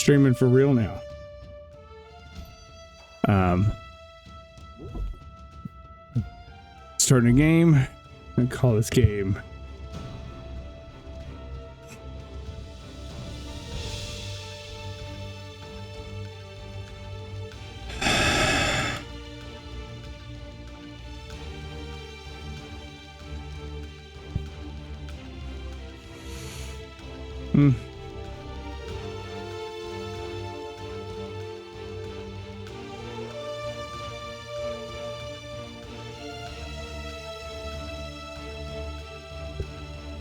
streaming for real now. Starting a game. And call this game.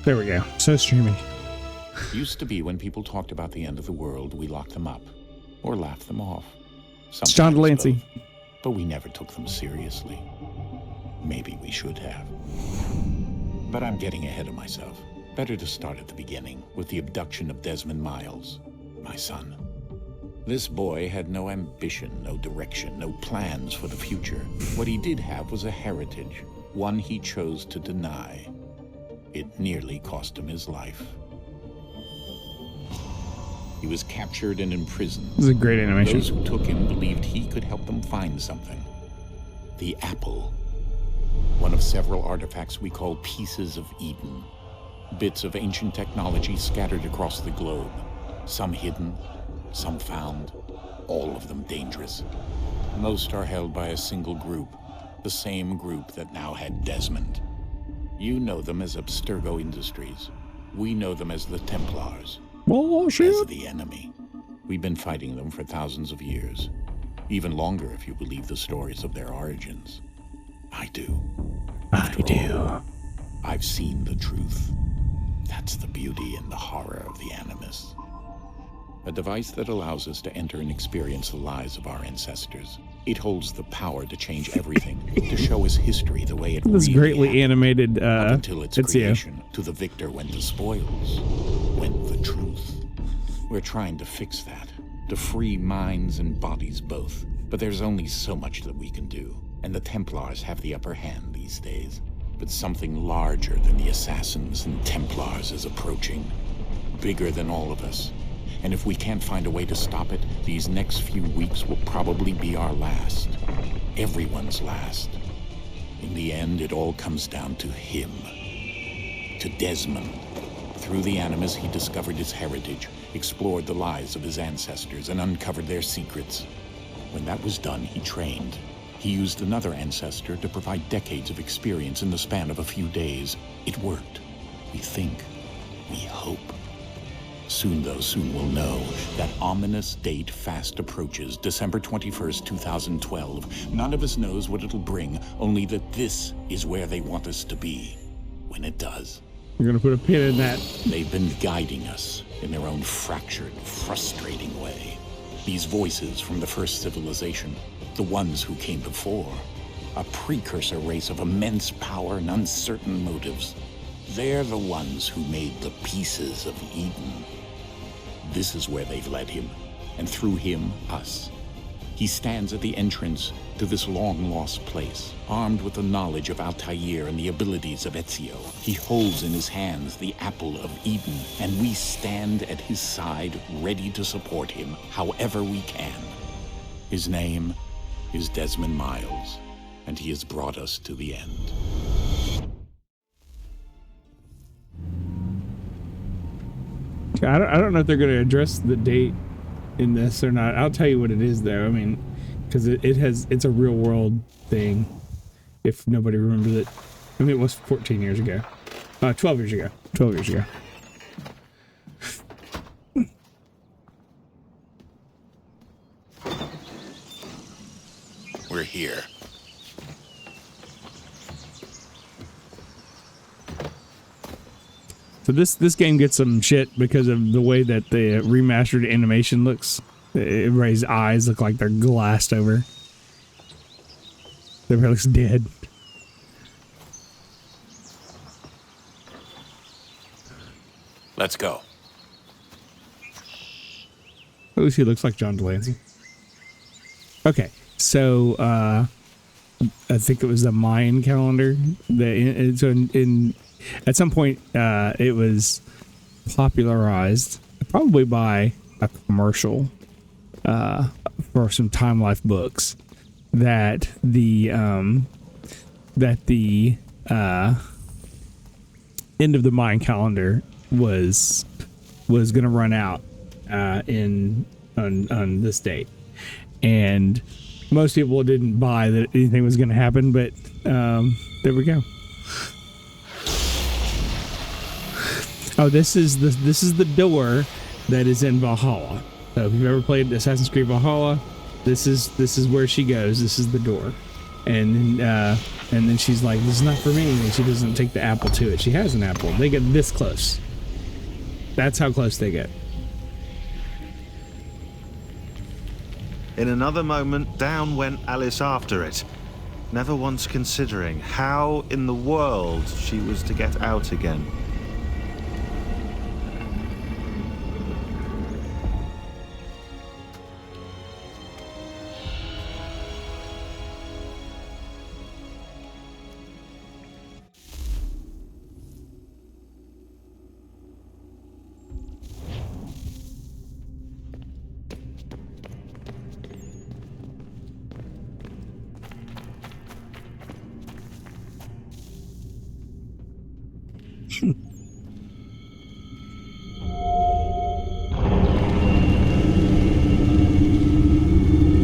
There we go. So streamy. Used to be when people talked about the end of the world, we locked them up or laughed them off. It's John Delancey. Both, but we never took them seriously. Maybe we should have. But I'm getting ahead of myself. Better to start at the beginning with the abduction of Desmond Miles, my son. This boy had no ambition, no direction, no plans for the future. What he did have was a heritage, one he chose to deny. It nearly cost him his life. He was captured and imprisoned. This is a great animation. Those who took him believed he could help them find something. The apple. One of several artifacts we call pieces of Eden. Bits of ancient technology scattered across the globe. Some hidden, some found, all of them dangerous. Most are held by a single group, the same group that now had Desmond. You know them as Abstergo Industries. We know them as the Templars. Bullshit. As the enemy. We've been fighting them for thousands of years. Even longer if you believe the stories of their origins. I do. After all, I've seen the truth. That's the beauty and the horror of the Animus. A device that allows us to enter and experience the lives of our ancestors. It holds the power to change everything, to show us history the way it this really greatly happened. animated Up until its creation, you. to the victor went the spoils, went the truth. We're trying to fix that, to free minds and bodies both. But there's only so much that we can do, and the Templars have the upper hand these days. But something larger than the Assassins and Templars is approaching, bigger than all of us. And if we can't find a way to stop it, these next few weeks will probably be our last. Everyone's last. In the end, it all comes down to him. To Desmond. Through the Animus, he discovered his heritage, explored the lives of his ancestors, and uncovered their secrets. When that was done, he trained. He used another ancestor to provide decades of experience in the span of a few days. It worked. We think. We hope. Soon, though, soon we'll know. That ominous date fast approaches, December 21st, 2012. None of us knows what it'll bring, only that this is where they want us to be. When it does. You're gonna put a pin in that. They've been guiding us in their own fractured, frustrating way. These voices from the first civilization, the ones who came before, a precursor race of immense power and uncertain motives. They're the ones who made the pieces of Eden. This is where they've led him, and through him, us. He stands at the entrance to this long-lost place, armed with the knowledge of Altair and the abilities of Ezio. He holds in his hands the apple of Eden, and we stand at his side, ready to support him however we can. His name is Desmond Miles, and he has brought us to the end. I don't know if they're going to address the date in this or not. I'll tell you what it is, though. I mean, because it's a real world thing. If nobody remembers it, I mean, it was 14 years ago, 12 years ago, 12 years ago. We're here. So this game gets some shit because of the way that the remastered animation looks. Everybody's eyes look like they're glassed over. Everybody looks dead. Let's go. At least he looks like John Delancey. Okay, so I think it was the Mayan calendar. At some point, it was popularized, probably by a commercial for some Time Life books that the end of the Mayan calendar was going to run out on this date, and most people didn't buy that anything was going to happen, but there we go. Oh, this is the door that is in Valhalla. So if you've ever played Assassin's Creed Valhalla, this is where she goes. This is the door, and then she's like, "This is not for me," and she doesn't take the apple to it. She has an apple. They get this close. That's how close they get. In another moment, down went Alice after it, never once considering how in the world she was to get out again.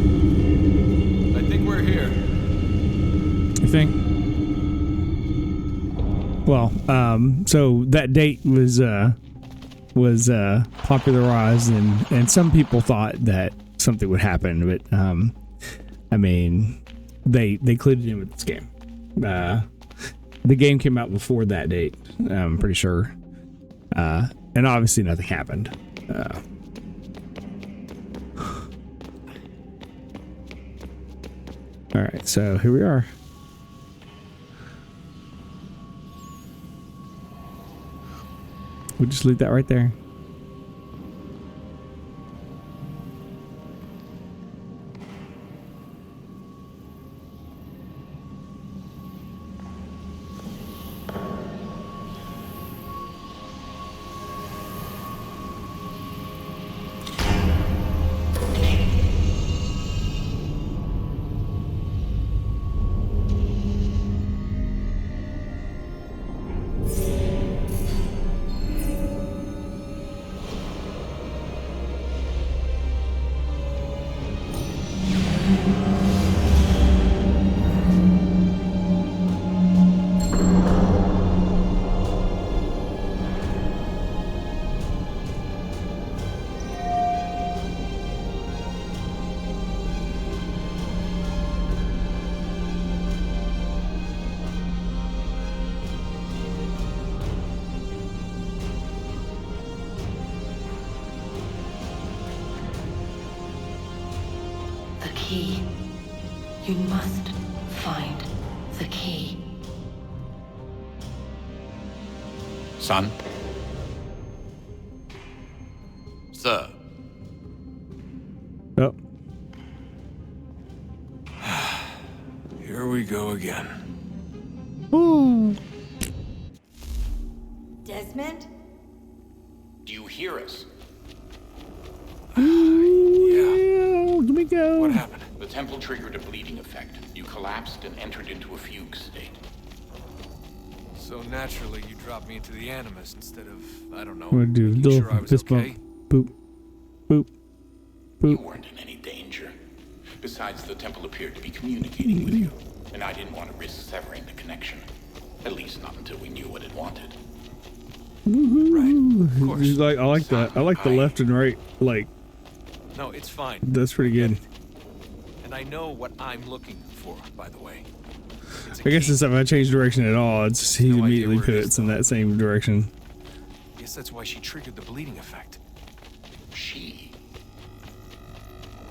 I think we're here. You think? Well, so that date was popularized, and some people thought that something would happen, but I mean, they included him with this game. The game came out before that date, I'm pretty sure, and obviously nothing happened. All right, so here we are. We'll just leave that right there. Key. You must find the key. Son? Sir. Oh, Here we go again. Desmond? Do you hear us? yeah, let me go. What happened? The temple triggered a bleeding effect. You collapsed and entered into a fugue state. So naturally, you dropped me into the Animus instead of, I don't know, I'm gonna do making little sure I was fist okay. bump. Boop, boop, You boop. weren't in any danger. Besides, the temple appeared to be communicating with you, and I didn't want to risk severing the connection. At least not until we knew what it wanted. Right, of course. Like I like that. I like the left and right. Like No, it's fine. that's pretty good. And I know what I'm looking for, by the way. It's a I guess key. if I change direction at all, it's just he No idea immediately where it is, puts in that same direction. Guess that's why she triggered the bleeding effect. She.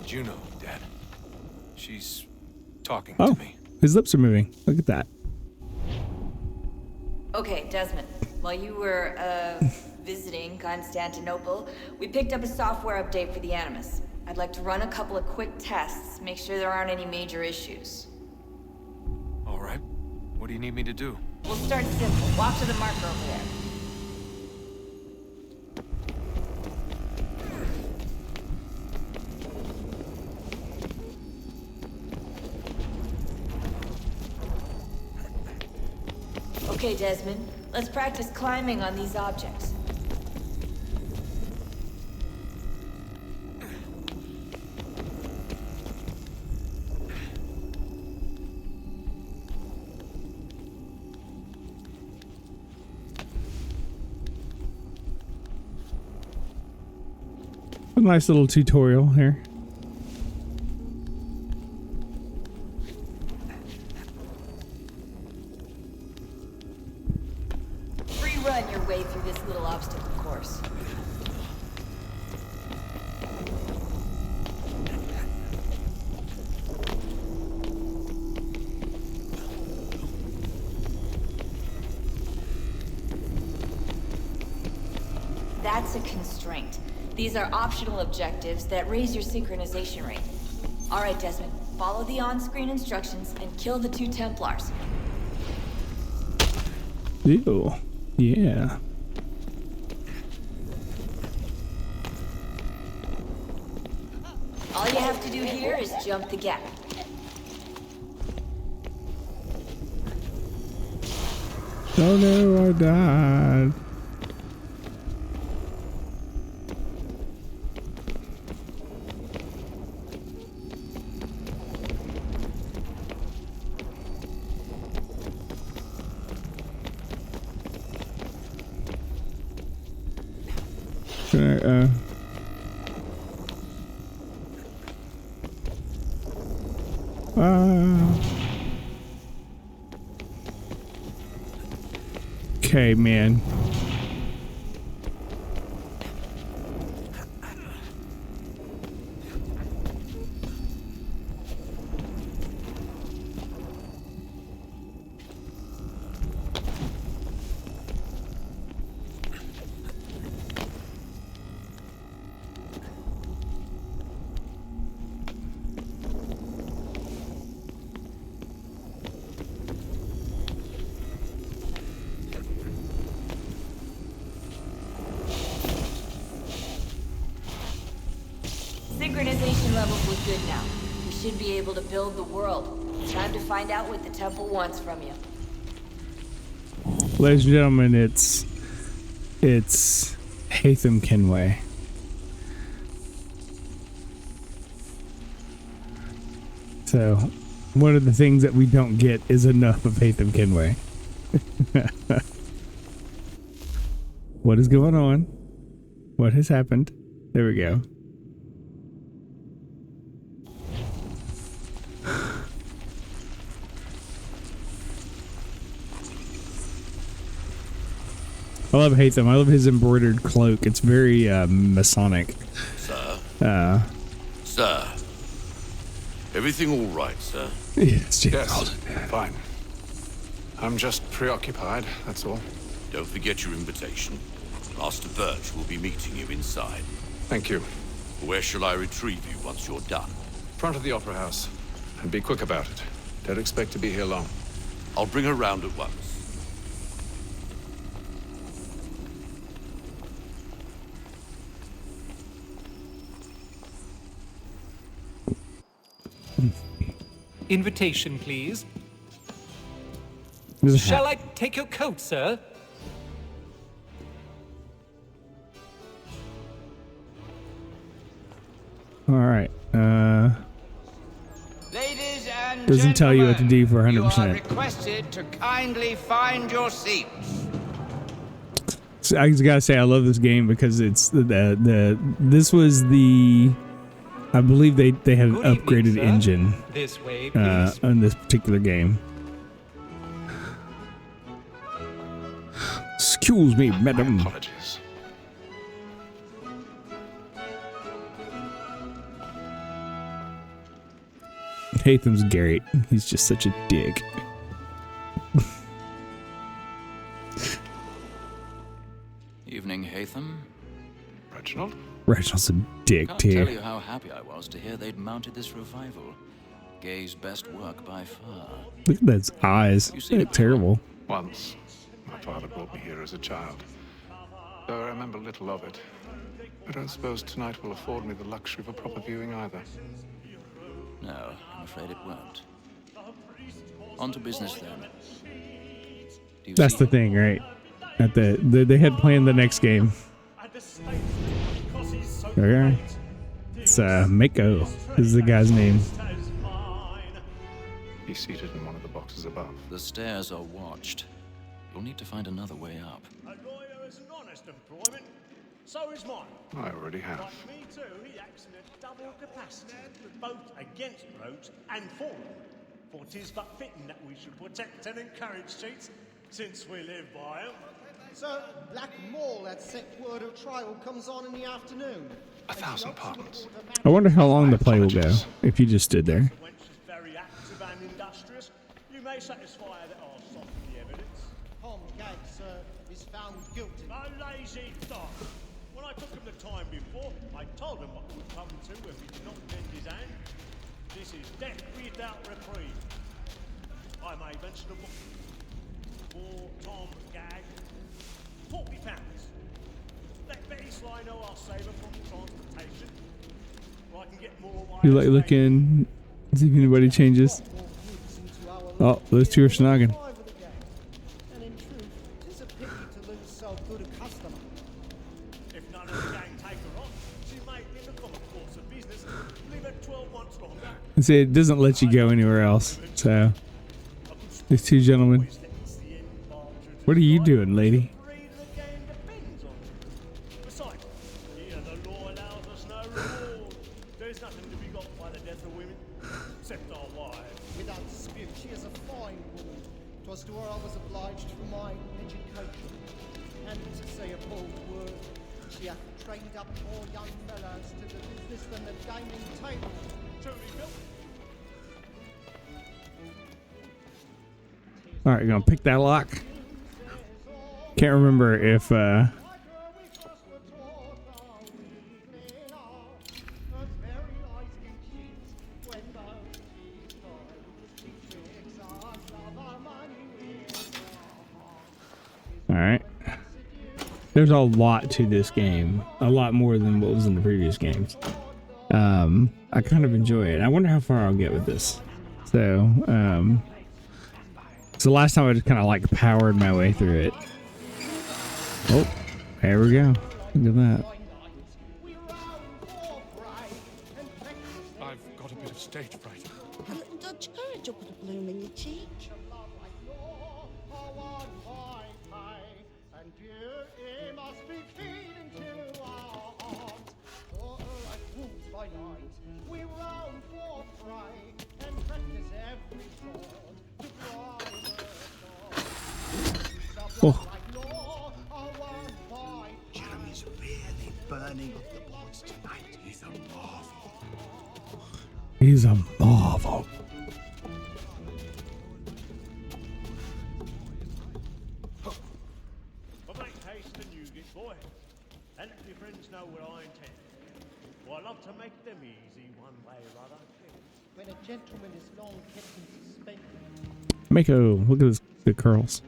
Juno, Dad. She's talking Oh, to me. his lips are moving. Look at that. Okay, Desmond. While you were, visiting Constantinople, we picked up a software update for the Animus. I'd like to run a couple of quick tests, make sure there aren't any major issues. All right. What do you need me to do? We'll start simple. Walk to the marker over there. Okay, Desmond. Let's practice climbing on these objects. A nice little tutorial here. Free run your way through this little obstacle course. That's a constraint. These are optional objectives that raise your synchronization rate. All right, Desmond. Follow the on-screen instructions and kill the 2 Templars. Ew. Yeah. All you have to do here is jump the gap. Oh no, I died. Okay, man. Synchronization levels look good now. We should be able to build the world. Time to find out what the temple wants from you. Ladies and gentlemen, it's Haytham Kenway. So, one of the things that we don't get is enough of Haytham Kenway. What is going on? What has happened? There we go. I love Haytham. I love his embroidered cloak. It's very Masonic. Sir? Sir? Everything all right, sir? Yes, James. Yes, fine. I'm just preoccupied, that's all. Don't forget your invitation. Master Birch will be meeting you inside. Thank you. Where shall I retrieve you once you're done? Front of the Opera House. And be quick about it. Don't expect to be here long. I'll bring her round at once. Invitation, please. There's a Shall hat. I take your coat, sir? All right. Ladies and Doesn't tell you what to do for gentlemen, 100%. You are requested to kindly find your seats. So I just gotta say I love this game because it's this was the, I believe they had an Good evening, upgraded sir. engine This way, please. on this particular game. Excuse me, madam. My apologies. Haytham's great. He's just such a dick. Evening, Haytham. Reginald? Reginald's a dick Can't too. tell you how happy I was to hear they'd mounted this revival. Gay's best work by far. Look at those eyes. You seen They're it before? terrible. Once. My father brought me here as a child. Though I remember little of it. I don't suppose tonight will afford me the luxury of a proper viewing either. No, I'm afraid it won't. On to business then. That's the thing, right? At they had planned the next game. Okay. It's Mako is the guy's name. He's seated in one of the boxes above. The stairs are watched. You'll need to find another way up. A lawyer is an honest employment. So is mine. I already have. Like me too, he acts in a double capacity, both against rogues and for them. For 'tis but fitting that we should protect and encourage cheats, since we live by 'em. So, Black Mall, that set word of trial comes on in the afternoon. 1,000 pardons. I wonder how long the play will go if you just stood there. Wench is very active and industrious. You may satisfy her that I'll soften the evidence. Tom Gag, sir, is found guilty. A lazy dog. When I took him the time before, I told him what would come to if he did not bend his hand. This is death without reprieve. I may mention a book for Tom Gag. £40. Let Betty Sly know I'll save her from transportation. Or I can get more of my You like looking, see if anybody changes. Oh, those two are snogging. And in truth, 'tis a pity to lose so good a customer. If none of the gang take her on, she may, in the common course of business, leave her 12 months longer. And see, it doesn't let you go anywhere else. So, these two gentlemen. What are you doing, lady? Besides, here the law allows us no reward. There's nothing to be got by the death of women, except our wives. Without dispute, she is a fine woman. 'Twas to her I was obliged for my education. And to say a bold word, she hath trained up more young fellows to the business than the gaming table. Truly, Bill. All right, gonna pick that lock. Can't remember if all right. There's a lot to this game, a lot more than what was in the previous games. I kind of enjoy it. I wonder how far I'll get with this. So, so last time I just kind of like powered my way through it. Oh, there we go. Look at that. I've got a bit of stage fright. Dodge courage or put a bloom in your cheek. Oh. Jeremy's really burning up the boards tonight. He's a marvel. He's a marvel. But make haste and you get boy. And let your friends know what I intend. For I love to make them easy one way or other. When a gentleman is long kept in suspense. Mako, look at the curls.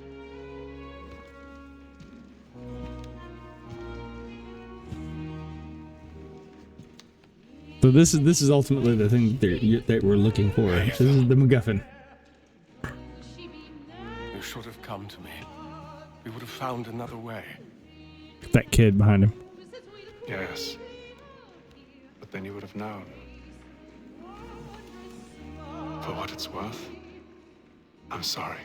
So this is ultimately the thing that we're looking for. This is the MacGuffin. You should have come to me. We would have found another way. That kid behind him. Yes. But then you would have known. For what it's worth, I'm sorry.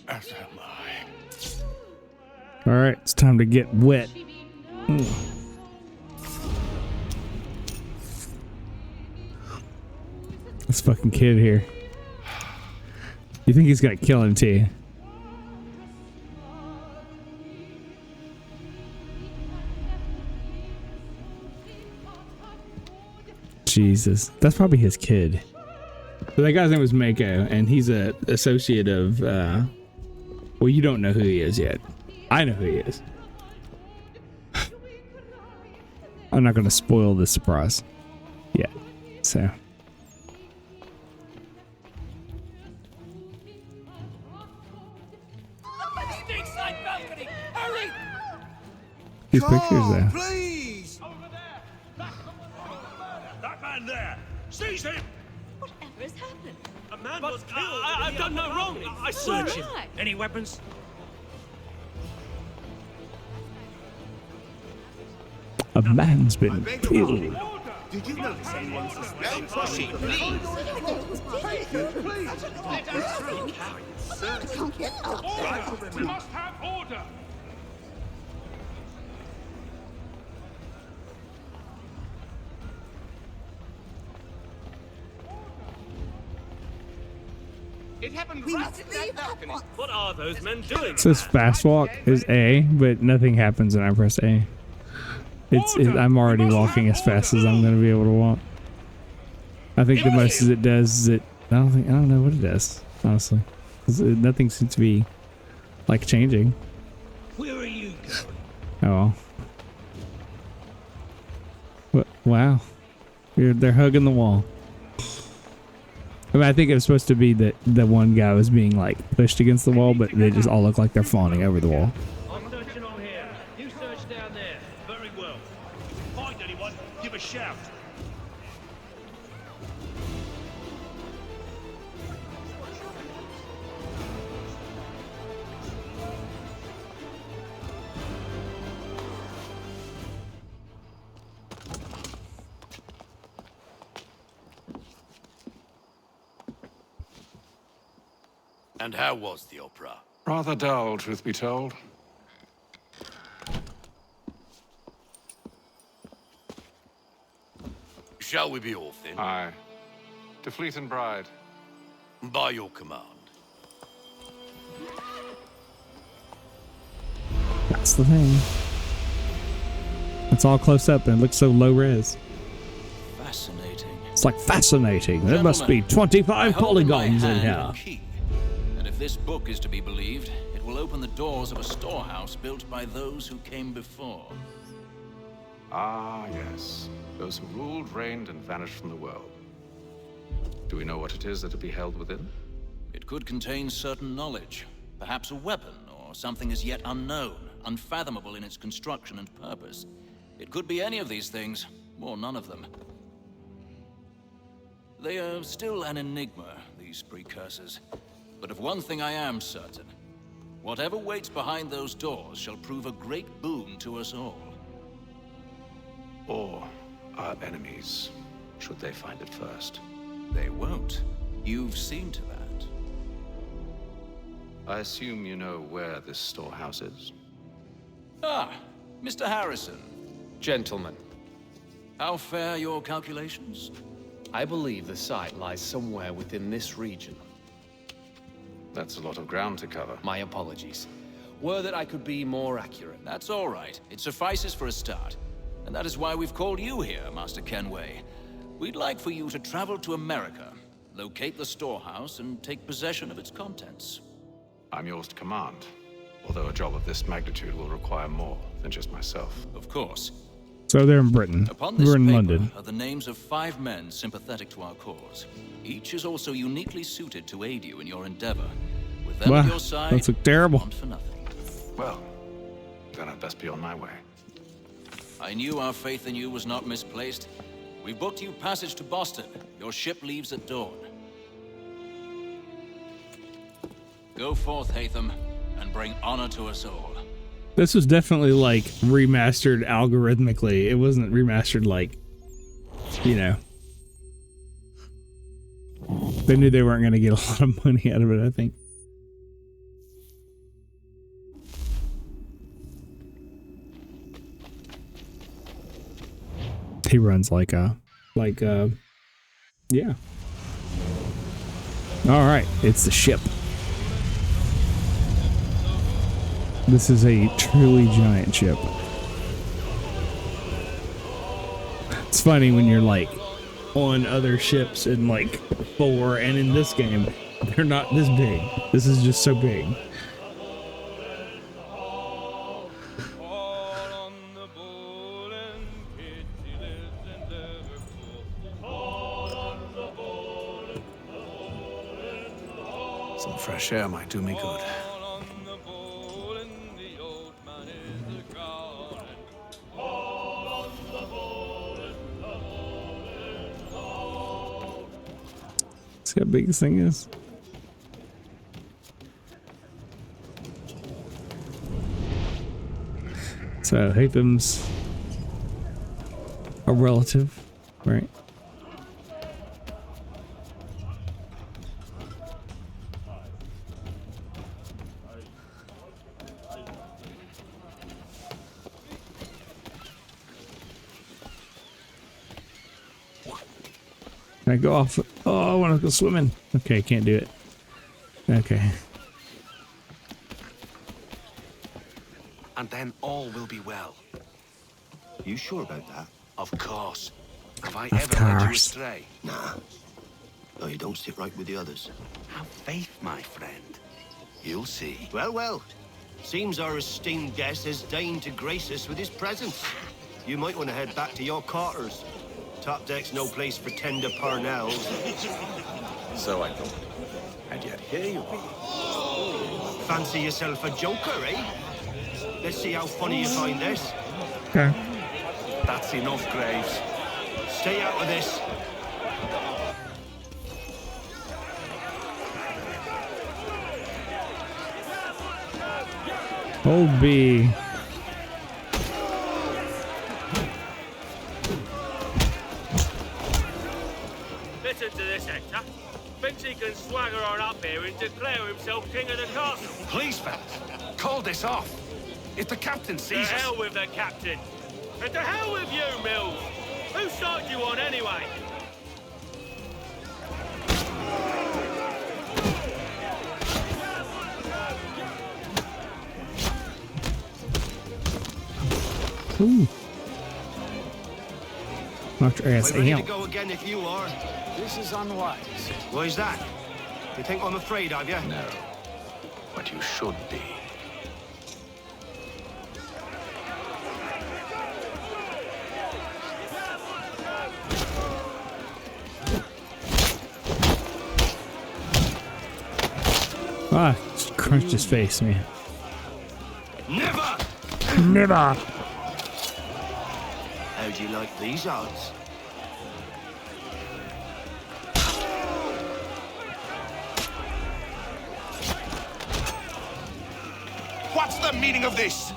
As am I. All right, it's time to get wet. This fucking kid here. You think he's gonna kill him too? Jesus, that's probably his kid. So that guy's name was Mako, and he's a associate of. Well, you don't know who he is yet. I know who he is. I'm not gonna spoil this surprise yet. So. These pictures there. Please! Over there! That man there! Seize him! Whatever has happened? A man was killed. I've done no wrong. I swear it. Right. Any weapons? A man's been killed. Did you notice anyone suspicious? Proceed, please. We must have order. It happened right in that balcony. What are those men doing? It says fast walk is A, but nothing happens when I press A. I'm already walking as fast as I'm going to be able to walk. I think the most it does is it. I don't know what it does, honestly. 'Cause nothing seems to be like changing. Where are you going? Oh well. What? Wow. They're hugging the wall. I mean, I think it was supposed to be that the one guy was being like pushed against the wall, but they just all look like they're fawning over the wall. I'm searching on here. You search down there. Very well. Find anyone, give a shout. And how was the opera? Rather dull, truth be told. Shall we be off then? Aye. To Fleet and Bride. By your command. That's the thing. It's all close up and it looks so low res. Fascinating. It's like fascinating. There must be 25 polygons in here. And if this book is to be believed, it will open the doors of a storehouse built by those who came before. Ah, yes. Those who ruled, reigned, and vanished from the world. Do we know what it is that will be held within? It could contain certain knowledge, perhaps a weapon, or something as yet unknown, unfathomable in its construction and purpose. It could be any of these things, or none of them. They are still an enigma, these precursors. But of one thing I am certain. Whatever waits behind those doors shall prove a great boon to us all. Or our enemies, should they find it first. They won't. You've seen to that. I assume you know where this storehouse is? Ah, Mr. Harrison. Gentlemen, How fare your calculations? I believe the site lies somewhere within this region. That's a lot of ground to cover. My apologies. Were that I could be more accurate. That's all right. It suffices for a start. And that is why we've called you here, Master Kenway. We'd like for you to travel to America, locate the storehouse, and take possession of its contents. I'm yours to command, although a job of this magnitude will require more than just myself. Of course. So they're in Britain. Upon this We're in paper London. are the names of 5 men sympathetic to our cause. Each is also uniquely suited to aid you in your endeavor. With them Wow, at your side, that's terrible. want for nothing. Well, then I'd best be on my way. I knew our faith in you was not misplaced. We booked you passage to Boston. Your ship leaves at dawn. Go forth, Hatham, and bring honor to us all. This was definitely like remastered algorithmically. It wasn't remastered like, you know. They knew they weren't going to get a lot of money out of it, I think. He runs like yeah. All right, it's the ship. This is a truly giant ship. It's funny when you're like on other ships in like 4 and in this game, they're not this big. This is just so big. Some fresh air might do me good. See how big this thing is? So Hatham's a relative, right? Can I go off? Oh, I want to go swimming. Okay, can't do it. Okay. And then all will be well. You sure about that? Of course. Have I Of ever led you course. astray? Nah. No, you don't sit right with the others. Have faith, my friend. You'll see. Well, well. Seems our esteemed guest has deigned to grace us with his presence. You might want to head back to your quarters. Top deck's no place for tender parnells. So I thought. And yet here you are. Fancy yourself a joker, eh? Let's see how funny you find this. Okay. That's enough, Graves. Stay out of this. Hold B. Listen to this, Hector. Thinks he can swagger on up here and declare himself king of the castle. Please, fellas. Call this off. If the captain To sees us... hell with the captain. And to hell with you, Mills. Whose side you on, anyway? Ooh. Knocked your ass We're ready to out. go again if you are. This is unwise. Why's that? You think I'm afraid of you? No. But you should be. Ah, just crunched his face, man. Never! Never. How'd you like these odds? What's the meaning of this?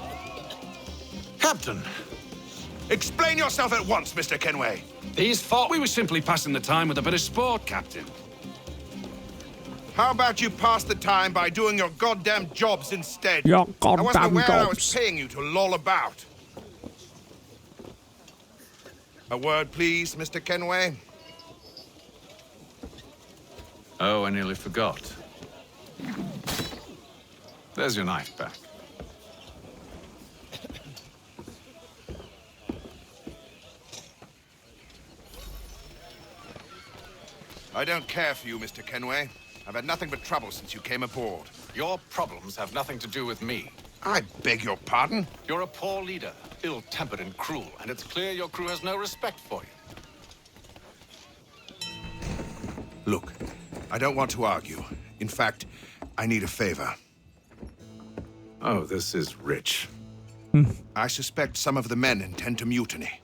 Captain, explain yourself at once, Mr. Kenway. These thought we were simply passing the time with a bit of sport, Captain. How about you pass the time by doing your goddamn jobs instead? Your I wasn't goddamn aware I was jobs. paying you to loll about. A word, please, Mr. Kenway. Oh, I nearly forgot. There's your knife back. I don't care for you, Mr. Kenway. I've had nothing but trouble since you came aboard. Your problems have nothing to do with me. I beg your pardon? You're a poor leader, ill-tempered and cruel, and it's clear your crew has no respect for you. Look, I don't want to argue. In fact, I need a favor. Oh, this is rich. I suspect some of the men intend to mutiny.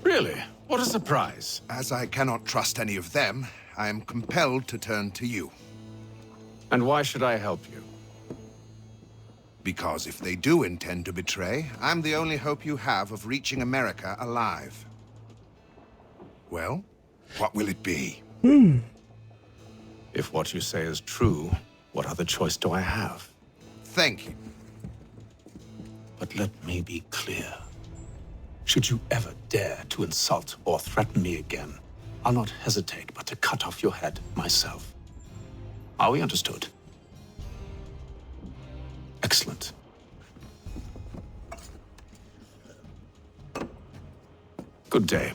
Really? What a surprise. As I cannot trust any of them, I am compelled to turn to you. And why should I help you? Because if they do intend to betray, I'm the only hope you have of reaching America alive. Well, what will it be? If what you say is true, what other choice do I have? Thank you. But let me be clear. Should you ever dare to insult or threaten me again, I'll not hesitate but to cut off your head myself. Are we understood? Excellent. Good day.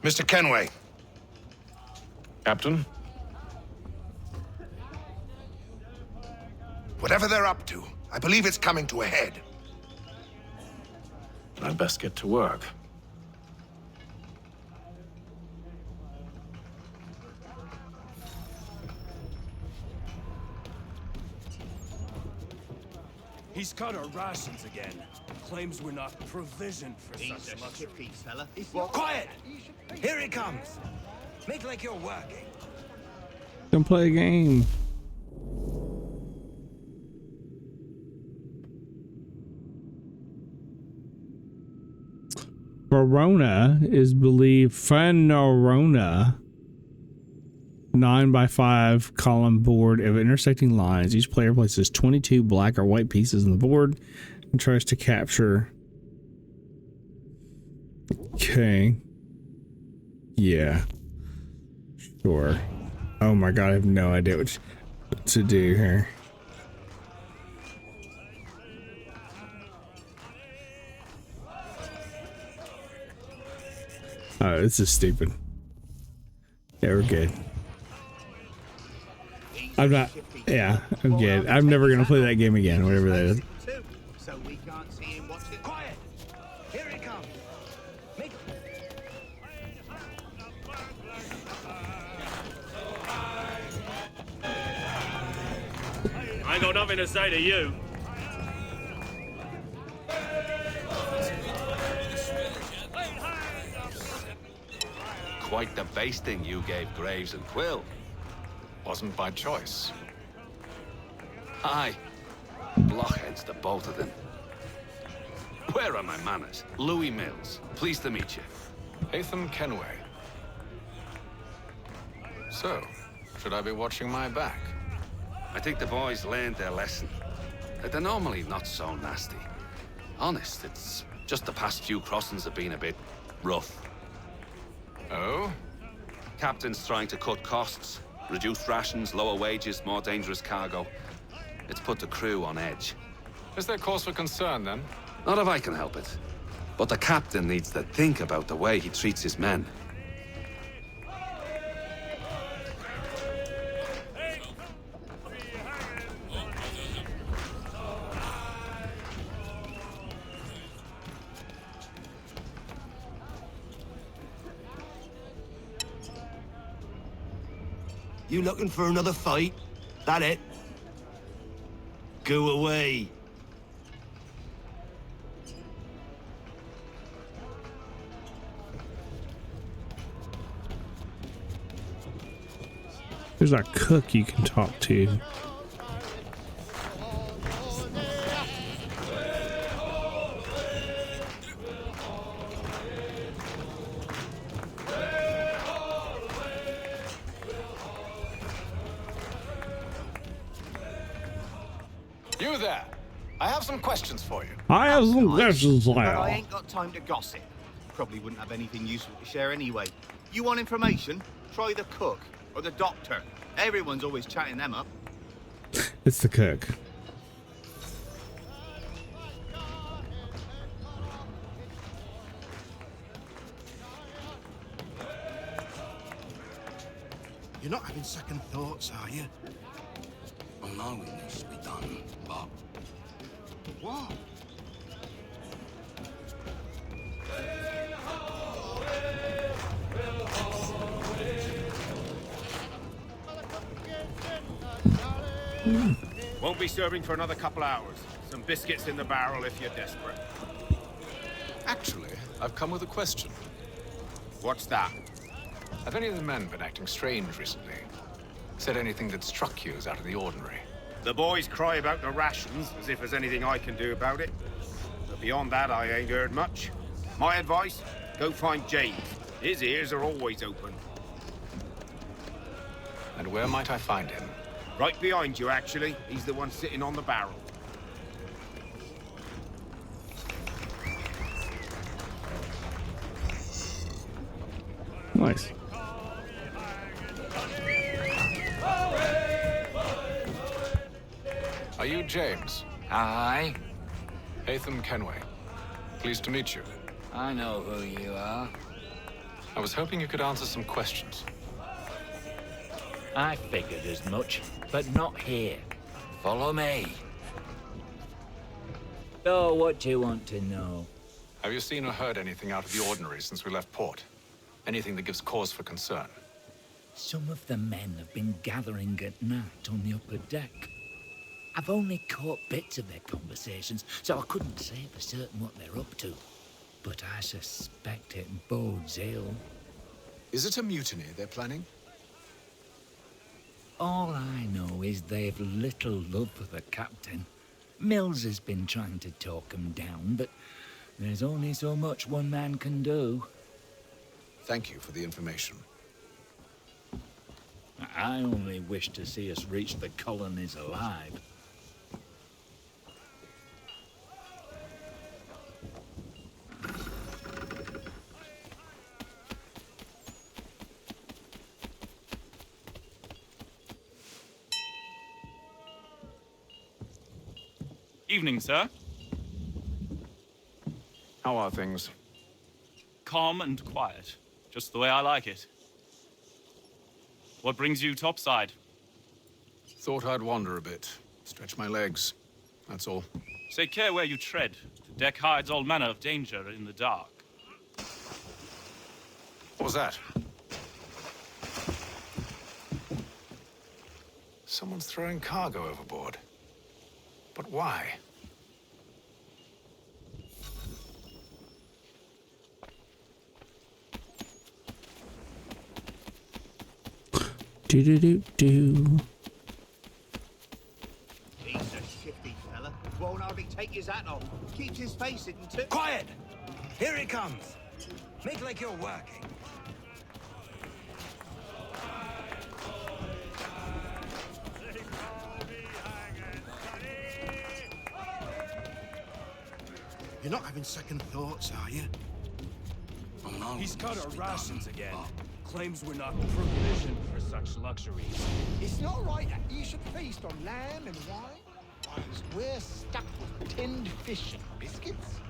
Mr. Kenway. Captain? Whatever they're up to, I believe it's coming to a head. I'd best get to work. He's cut our rations again. Claims we're not provisioned for such luxury. Fella. Quiet! Here he comes. Make like you're working. Don't play a game. Verona is believed Phanorona 9x5 column board of intersecting lines. Each player places 22 black or white pieces on the board and tries to capture. Okay. Yeah. Sure. Oh my god, I have no idea what to do here. Oh, this is stupid. Yeah, we're good. I'm not. Yeah, I'm good. I'm never gonna play that game again, whatever that is. So we can't see him watch it. Quiet! Here he comes. I ain't got nothing to say to you. Quite the basting you gave Graves and Quill. Wasn't by choice. Aye. Blockheads, the both of them. Where are my manners? Louis Mills. Pleased to meet you. Haytham Kenway. So, should I be watching my back? I think the boys learned their lesson. They're normally not so nasty. Honest, it's just the past few crossings have been a bit rough. Oh? Captain's trying to cut costs. Reduced rations, lower wages, more dangerous cargo. It's put the crew on edge. Is there cause for concern, then? Not if I can help it. But the captain needs to think about the way he treats his men. You looking for another fight? That it? Go away. There's a cook you can talk to. You there. I have some questions for you. I have some questions for But you. I ain't got time to gossip. Probably wouldn't have anything useful to share anyway. You want information? Try the cook or the doctor. Everyone's always chatting them up. It's the cook. You're not having second thoughts, are you? I know it needs to be done, but... What? Won't be serving for another couple hours. Some biscuits in the barrel if you're desperate. Actually, I've come with a question. What's that? Have any of the men been acting strange recently? Said anything that struck you as out of the ordinary? The boys cry about the rations, as if there's anything I can do about it. But beyond that, I ain't heard much. My advice? Go find James. His ears are always open. And where might I find him? Right behind you, actually. He's the one sitting on the barrel. Nice. Are you James? Aye. Haytham Kenway. Pleased to meet you. I know who you are. I was hoping you could answer some questions. I figured as much, but not here. Follow me. Oh, what do you want to know? Have you seen or heard anything out of the ordinary since we left port? Anything that gives cause for concern? Some of the men have been gathering at night on the upper deck. I've only caught bits of their conversations, so I couldn't say for certain what they're up to. But I suspect it bodes ill. Is it a mutiny they're planning? All I know is they've little love for the captain. Mills has been trying to talk him down, but there's only so much one man can do. Thank you for the information. I only wish to see us reach the colonies alive. Evening, sir. How are things? Calm and quiet. Just the way I like it. What brings you topside? Thought I'd wander a bit. Stretch my legs. That's all. Take care where you tread. The deck hides all manner of danger in the dark. What was that? Someone's throwing cargo overboard. But why? Do. He's a shifty fella. Won't hardly take his hat off. Keeps his face hidden too. Quiet! Here he comes. Make like you're working. You're not having second thoughts, are you? He's cut our rations again. Claims we're not provisioned for such luxuries. It's not right that you should feast on lamb and wine, whilst we're stuck with tinned fish and biscuits.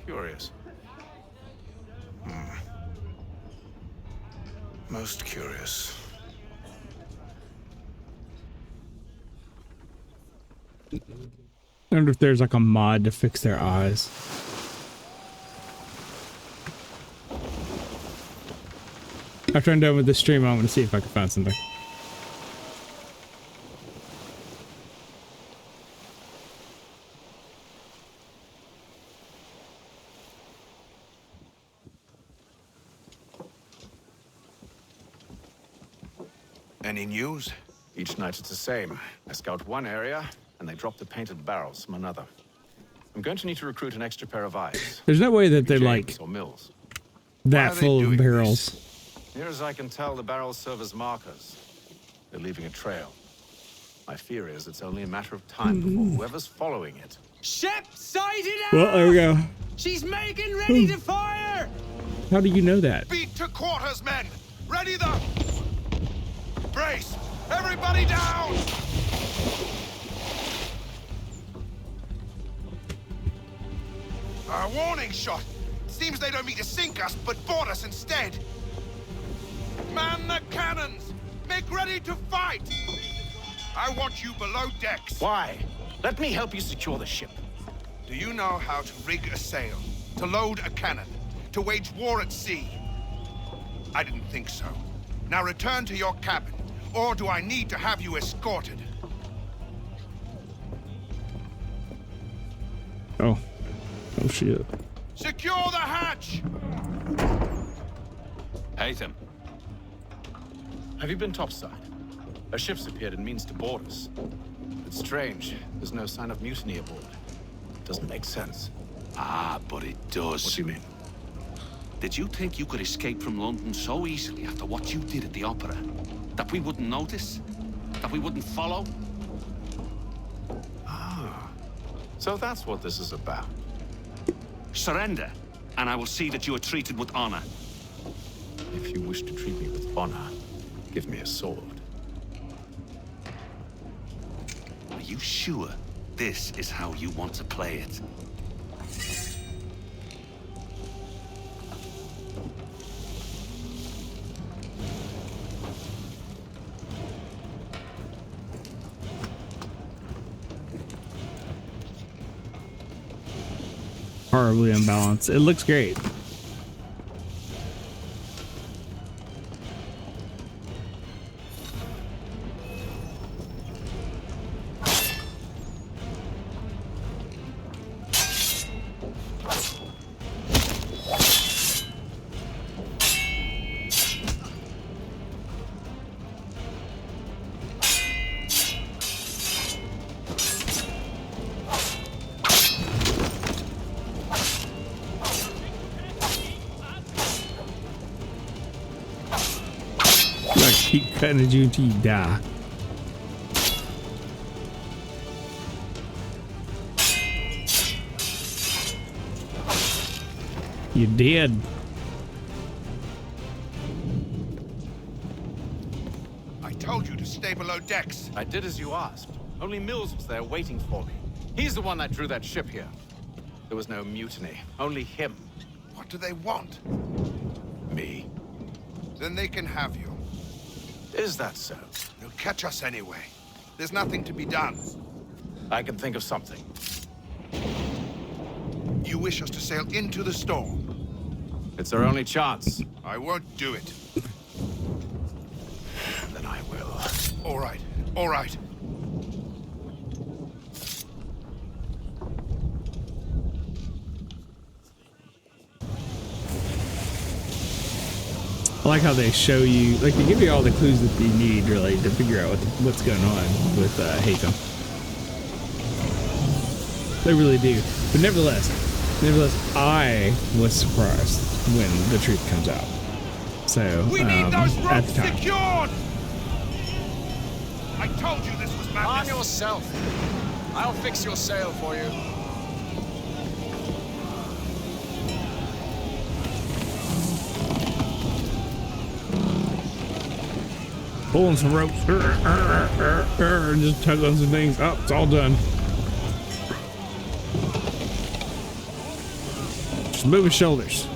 Curious. Most curious. I wonder if there's like a mod to fix their eyes. After I'm done with the stream, I want to see if I can find something. Any news? Each night it's the same. I scout one area, and they drop the painted barrels from another. I'm going to need to recruit an extra pair of eyes. There's no way that they're James like or Mills. that full of barrels. Near as I can tell, the barrels serve as markers. They're leaving a trail. My fear is it's only a matter of time before whoever's following it. Ship sighted out! Well, there we go. She's making ready to fire! How do you know that? Beat to quarters, men! Ready the... Brace! Everybody down! A warning shot! Seems they don't mean to sink us, but board us instead. Man the cannons! Make ready to fight! I want you below decks. Why? Let me help you secure the ship. Do you know how to rig a sail? To load a cannon? To wage war at sea? I didn't think so. Now return to your cabin, or do I need to have you escorted? Oh. Oh shit. Secure the hatch! Haytham. Have you been topside? A ship's appeared and means to board us. It's strange. There's no sign of mutiny aboard. Doesn't make sense. Ah, but it does. What do you mean? Did you think you could escape from London so easily after what you did at the opera? That we wouldn't notice? That we wouldn't follow? Ah. So that's what this is about. Surrender, and I will see that you are treated with honor. If you wish to treat me with honor, give me a sword. Are you sure this is how you want to play it. Horribly unbalanced. It looks great. Keep cutting at you until you die. You did. I told you to stay below decks. I did as you asked. Only Mills was there waiting for me. He's the one that drew that ship here. There was no mutiny, only him. What do they want? Me. Then they can have you. Is that so? They'll catch us anyway. There's nothing to be done. I can think of something. You wish us to sail into the storm? It's our only chance. I won't do it. Then I will. All right, all right. I like how they show you, like they give you all the clues that you need really to figure out what's going on with Haytham. They really do. But nevertheless, I was surprised when the truth comes out. So, we need those at ropes the time. secured! I told you this was madness. Arm yourself. I'll fix your sail for you. Pulling some ropes, just tug on some things. Oh, it's all done. Just move his shoulders.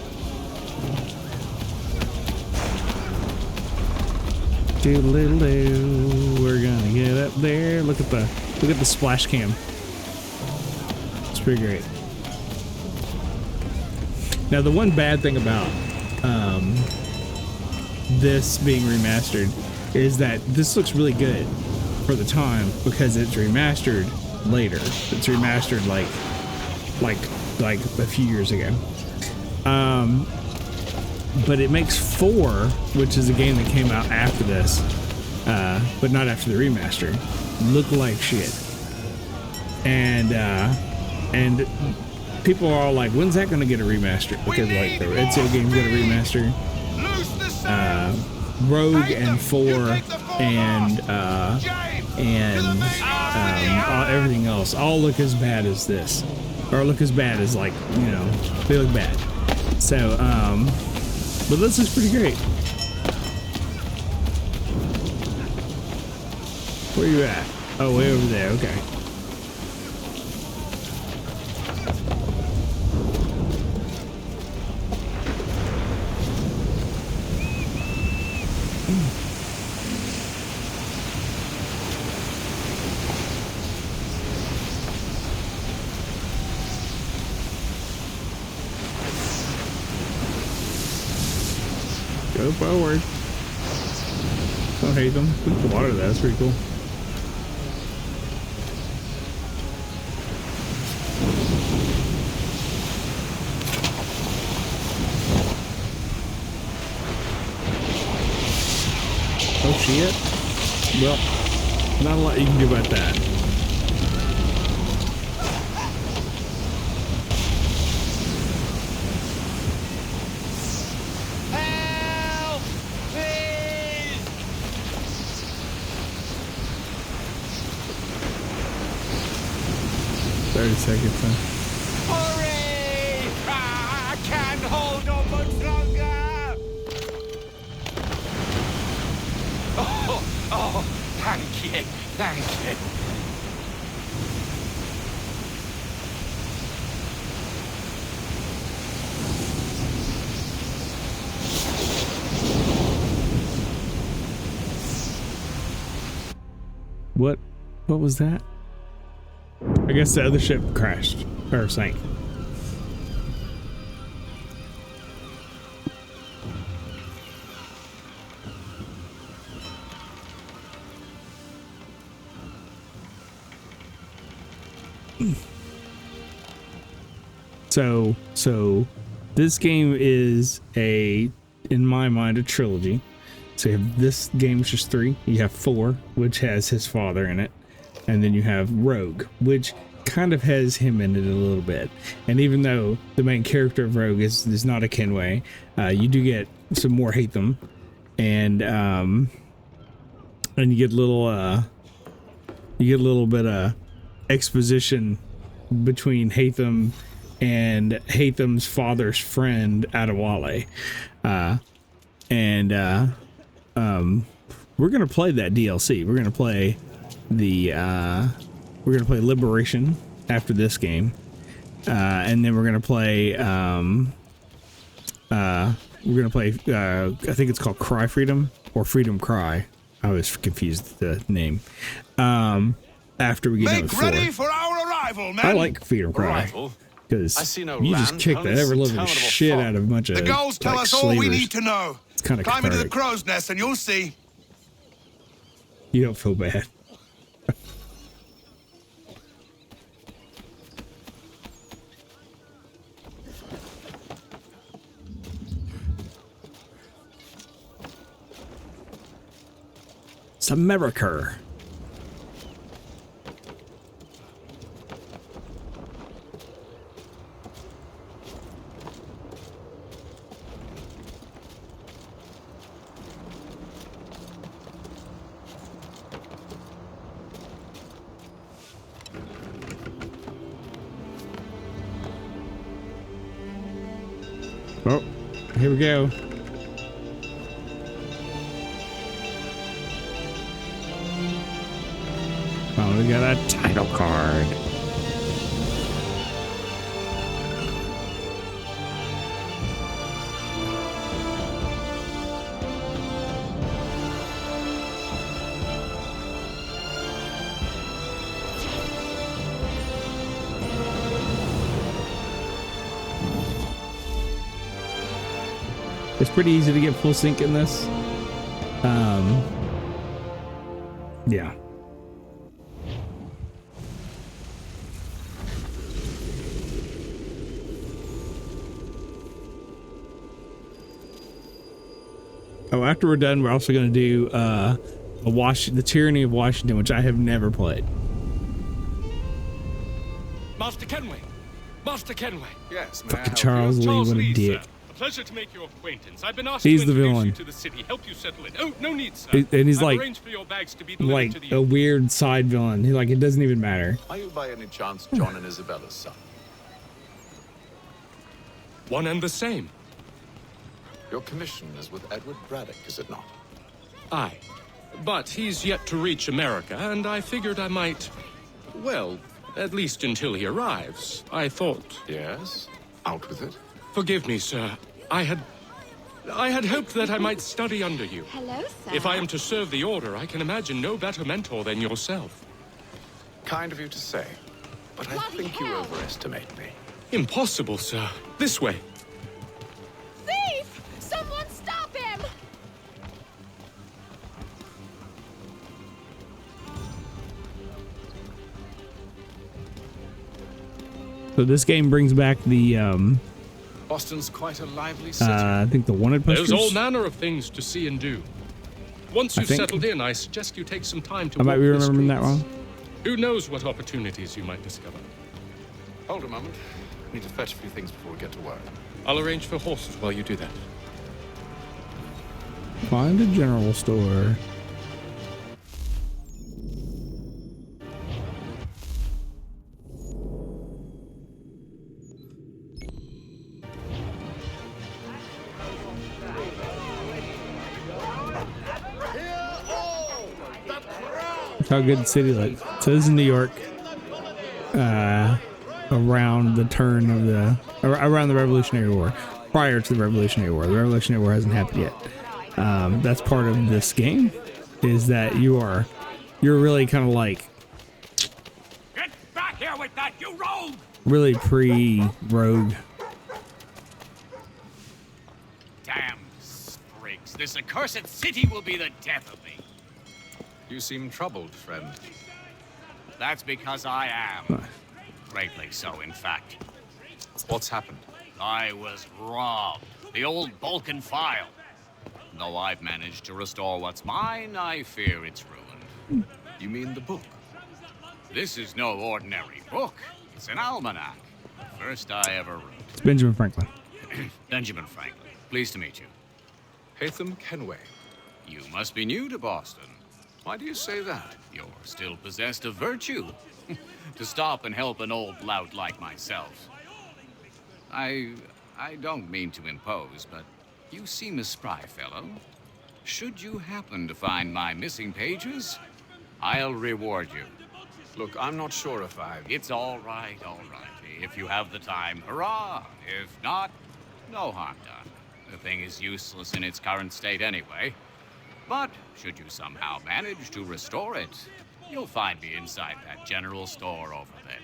Doodle-doo. We're gonna get up there. Look at the splash cam. It's pretty great. Now the one bad thing about this being remastered is that this looks really good for the time because it's remastered later. It's remastered like a few years ago. But it makes 4, which is a game that came out after this, but not after the remaster, look like shit. And people are all like, when's that going to get a remaster? Because like the Ezio game's got a remaster. Rogue and 4 and everything else all look as bad as this, or look as bad as, like, you know, they look bad. So but this is pretty great. Where you at? Oh, way over there. Okay. Go forward. Don't hate them. Look at the water there. That's pretty cool. Oh shit. Well, not a lot you can do about that. Help! Please! 30 seconds, huh? Hurry! I can't hold on much longer! Oh, thank you, thank you. What was that? I guess the other ship crashed or sank. So this game is in my mind, a trilogy. So you have this game, which is 3. You have 4, which has his father in it. And then you have Rogue, which kind of has him in it a little bit. And even though the main character of Rogue is not a Kenway, you do get some more Hatham. And you get a little bit of exposition between Hatham and Hatham's father's friend Adewale. We're gonna play that DLC. We're gonna play Liberation after this game, and then we're gonna play I think it's called Cry Freedom or Freedom Cry. I was confused with the name. After we get Make ready for our arrival, men. I like Freedom Cry because you just kick the ever living shit out of a bunch of the goals tell us all slavers. we need to know. It's kind of Climb into the cathartic. crow's nest and you'll see. You don't feel bad. It's America. Oh, here we go. Oh, we got a title card. It's pretty easy to get full sync in this. Yeah. Oh, after we're done, we're also going to do the Tyranny of Washington, which I have never played. Master Kenway! Master Kenway! Yes, Fucking Charles Lee, what a dick. A pleasure to make your acquaintance. I've been asked He's to the introduce villain. you to the city, help you settle in. Oh, no need, sir. And he's I've like arranged for your bags to be delivered to the a weird side villain. He it doesn't even matter. Are you by any chance John and Isabella's son? one and the same. Your commission is with Edward Braddock, is it not? Aye. But he's yet to reach America, and I figured I might... Well, at least until he arrives. I thought... Yes? Out with it. Forgive me, sir. I had hoped that I might study under you. Hello, sir. If I am to serve the Order, I can imagine no better mentor than yourself. Kind of you to say, but I think you overestimate me. Impossible, sir. This way. Thief! Someone stop him! So this game brings back the Boston's quite a lively city. I think the wanted posters. There's all manner of things to see and do. Once I you've think- settled in, I suggest you take some time to I might walk be the remembering that streets. wrong. Who knows what opportunities you might discover? Hold a moment. I need to fetch a few things before we get to work. I'll arrange for horses while you do that. Find a general store. Look how good the city looks. So this is New York. Around the turn of around the Revolutionary War, prior to the Revolutionary War. The Revolutionary War hasn't happened yet. That's part of this game, is that you're really kind of like back here with that, you rogue! Really pre-rogue. Damn sprigs. This accursed city will be the death of me. You seem troubled, friend. That's because I am. Greatly so, in fact. What's happened? I was robbed. The old Balkan file. Though I've managed to restore what's mine, I fear it's ruined. You mean the book? This is no ordinary book. It's an almanac. The first I ever wrote. It's Benjamin Franklin. Benjamin Franklin. Pleased to meet you. Haytham Kenway. You must be new to Boston. Why do you say that? You're still possessed of virtue. To stop and help an old lout like myself. I don't mean to impose, but you seem a spry fellow. Should you happen to find my missing pages, I'll reward you. Look, I'm not sure if It's all right, all right. If you have the time, hurrah! If not, no harm done. The thing is useless in its current state anyway. But should you somehow manage to restore it, you'll find me inside that general store over there.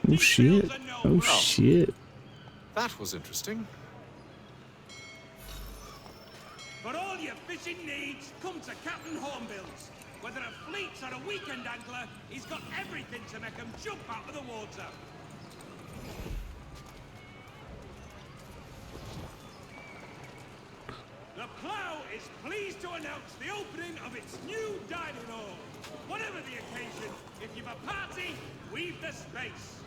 Oh shit. Oh shit. That was interesting. For all your fishing needs, come to Captain Hornbill's. Whether a fleet's or a weekend angler, he's got everything to make him jump out of the water. The Plough is pleased to announce the opening of its new dining hall. Whatever the occasion, if you've a party, we've the space.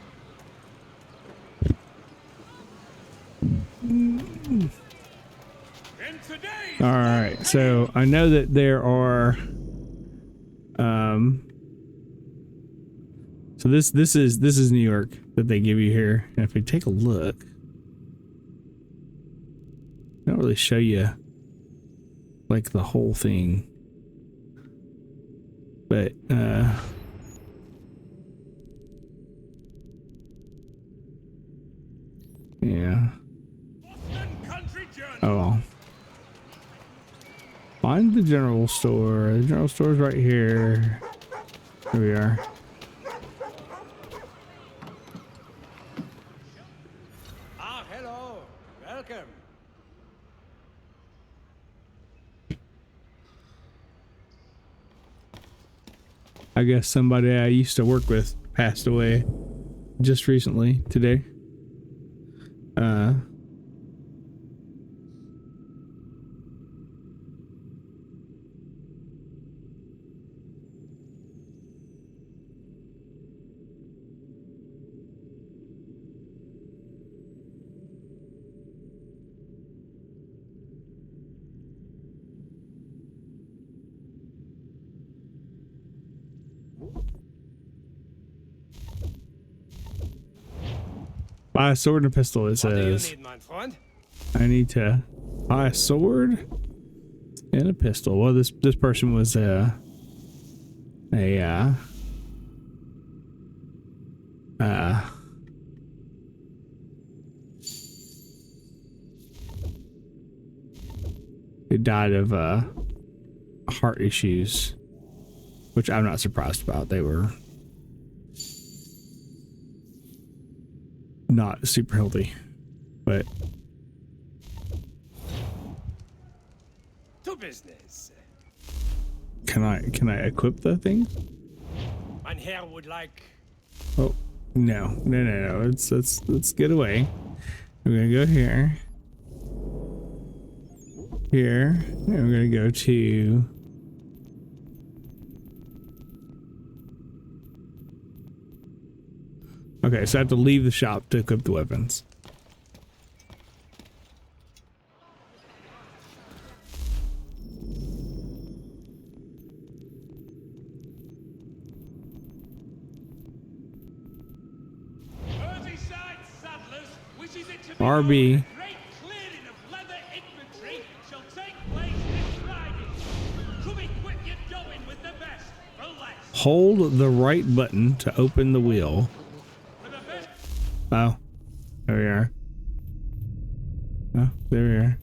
All right, so I know that there are. So this is New York that they give you here, and if we take a look, they don't really show you like the whole thing, but yeah. Oh well. Find the general store. The general store's right here. Here we are. Ah, hello. Welcome. I guess somebody I used to work with passed away just recently today. Buy a sword and a pistol, it says. I need to buy a sword and a pistol. Well, this person was who died of heart issues, which I'm not surprised about. They were not super healthy, but To business. can I equip the thing? Mein Herr would like. Oh no. Let's get away. We're gonna go here, and we're gonna go to okay, so I have to leave the shop to equip the weapons. Merseyside Saddlers wishes it to be RB. a great clearing of leather infantry shall take place this Friday. Come equip your going with the best for less. Hold the right button to open the wheel. Oh, there we are. Oh, there we are.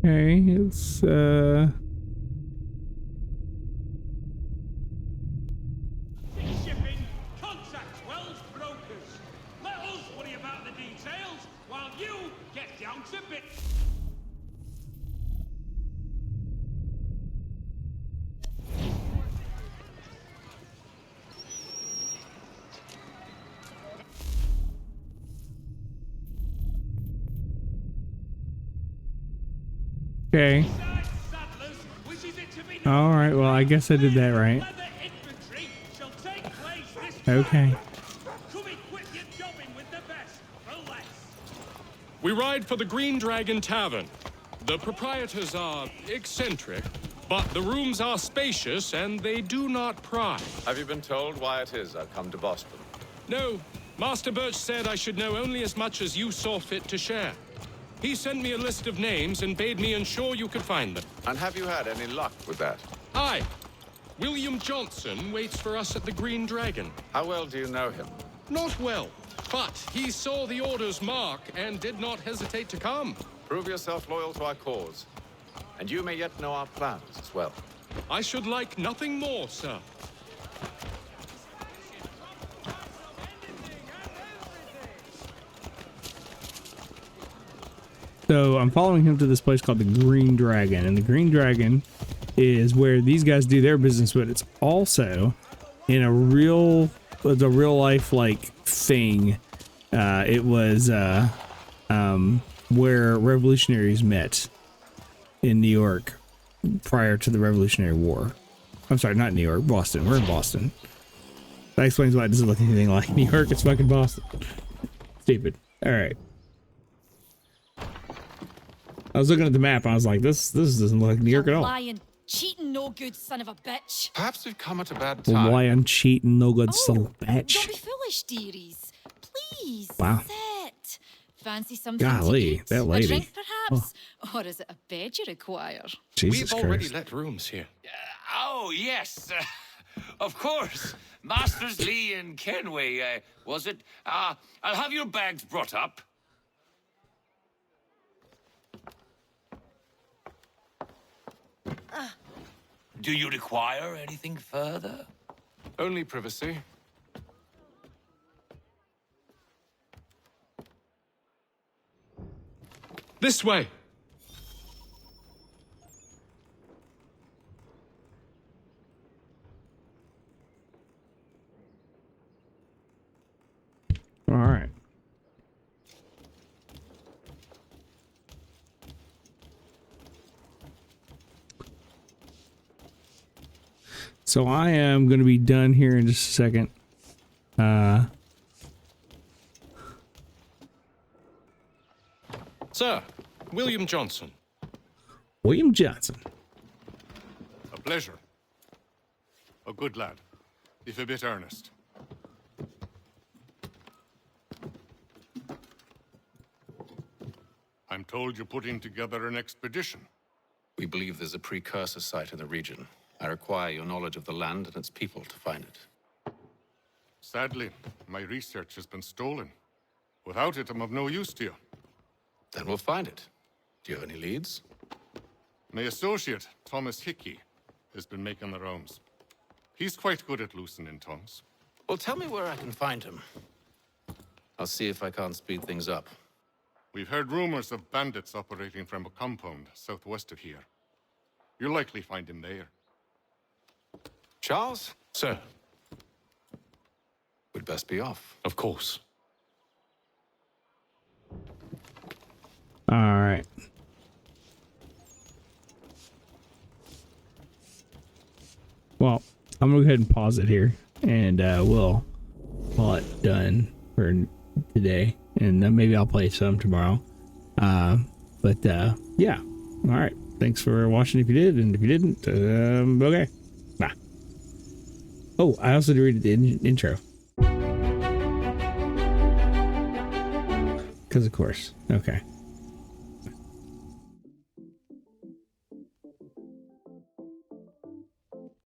Okay, it's Shipping, contact Wells Brokers. Let us worry about the details while you get down to bits. okay. All right. Well, I guess I did that right. Okay. We ride for the Green Dragon Tavern. The proprietors are eccentric, but the rooms are spacious and they do not pry. Have you been told why it is I've come to Boston? No, Master Birch said I should know only as much as you saw fit to share. He sent me a list of names and bade me ensure you could find them. And have you had any luck with that? Aye. William Johnson waits for us at the Green Dragon. How well do you know him? Not well, but he saw the order's mark and did not hesitate to come. Prove yourself loyal to our cause, and you may yet know our plans as well. I should like nothing more, sir. So I'm following him to this place called the Green Dragon, and the Green Dragon is where these guys do their business, but it's also in a real life like thing. It was where revolutionaries met in New York prior to the Revolutionary War. I'm sorry, not New York, Boston. We're in Boston. That explains why it doesn't look anything like New York. It's fucking Boston. Stupid. All right. I was looking at the map. And I was like, this doesn't look like New York at all. Lying, cheating, no good son of a bitch. Perhaps we've come at a bad time. Lying, cheating, no good son of a bitch. Don't be foolish, dearies. Please. Wow. Sit. Fancy something Golly, to eat? that lady. A drink, perhaps? Or is it a bed you require? Jesus We've already Christ. let rooms here. Oh, yes. Of course. Masters Lee and Kenway, was it? I'll have your bags brought up. Do you require anything further? Only privacy. This way. All right. So I am going to be done here in just a second. Sir, William Johnson. William Johnson. A pleasure. A good lad, if a bit earnest. I'm told you're putting together an expedition. We believe there's a precursor site in the region. I require your knowledge of the land and its people to find it. Sadly, my research has been stolen. Without it, I'm of no use to you. Then we'll find it. Do you have any leads? My associate, Thomas Hickey, has been making the rounds. He's quite good at loosening tongues. Well, tell me where I can find him. I'll see if I can't speed things up. We've heard rumors of bandits operating from a compound southwest of here. You'll likely find him there. Charles? Sir. We'd best be off. Of course. All right. Well, I'm going to go ahead and pause it here, and we'll call it done for today, and then maybe I'll play some tomorrow. But yeah. All right. Thanks for watching if you did, and if you didn't, okay. Bye. Oh, I also did read the intro. Because of course. Okay.